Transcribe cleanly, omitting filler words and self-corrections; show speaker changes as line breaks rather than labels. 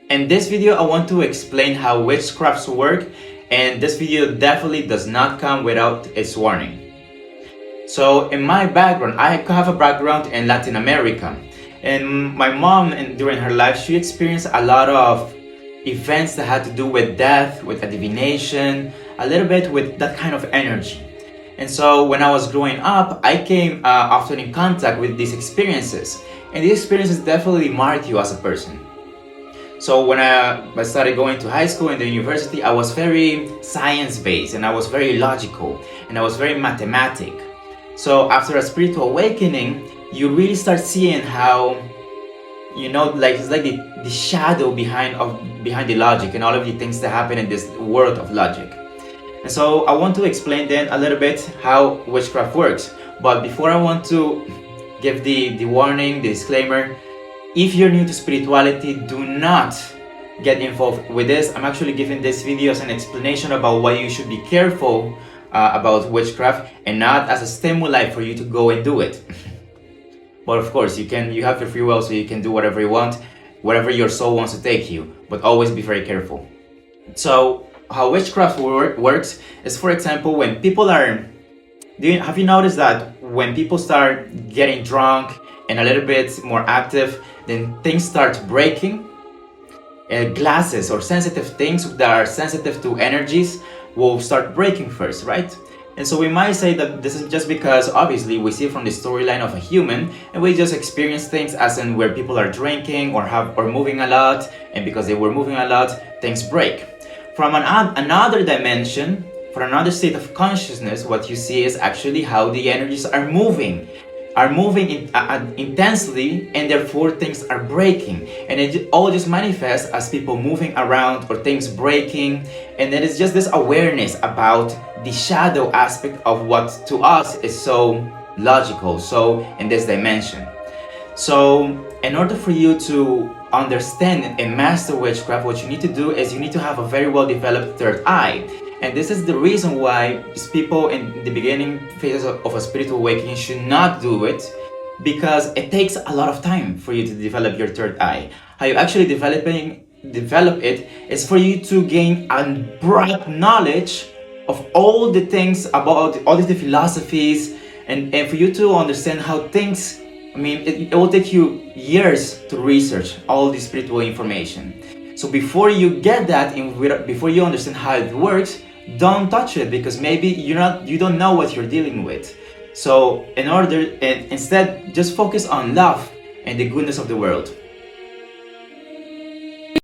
In this video, I want to explain how witchcrafts work, and this video definitely does not come without its warning. So in my background, I have a background in Latin America, and my mom, during her life, she experienced a lot of events that had to do with death, with divination, a little bit with that kind of energy. And so when I was growing up, I came often in contact with these experiences, and these experiences definitely mark you as a person. So when I started going to high school and the university, I was very science-based, and I was very logical, and I was very mathematic. So after a spiritual awakening, you really start seeing how, it's like the shadow behind the logic and all of the things that happen in this world of logic. And so I want to explain then a little bit how witchcraft works. But before, I want to give the warning, the disclaimer. If you're new to spirituality, do not get involved with this. I'm actually giving this video as an explanation about why you should be careful about witchcraft, and not as a stimuli for you to go and do it. But of course, you have your free will, so you can do whatever you want, wherever your soul wants to take you, but always be very careful. So how witchcraft works is, for example, when people have you noticed that when people start getting drunk and a little bit more active, then things start breaking? Glasses or sensitive things that are sensitive to energies will start breaking first, right? And so we might say that this is just because obviously we see from the storyline of a human, and we just experience things as in where people are drinking or moving a lot, and because they were moving a lot, things break. From another dimension, for another state of consciousness, what you see is actually how the energies are moving intensely, and therefore things are breaking, and it all just manifests as people moving around or things breaking. And it is just this awareness about the shadow aspect of what to us is so logical, so in this dimension. So in order for you to understand and master witchcraft, what you need to do is you need to have a very well developed third eye. And this is the reason why people in the beginning phases of a spiritual awakening should not do it, because it takes a lot of time for you to develop your third eye. How you actually develop it is for you to gain a broad knowledge of all the things about all the philosophies, and for you to understand how things, it will take you years to research all the spiritual information. So before you get that, before you understand how it works, don't touch it, because maybe you don't know what you're dealing with. So instead, just focus on love and the goodness of the world.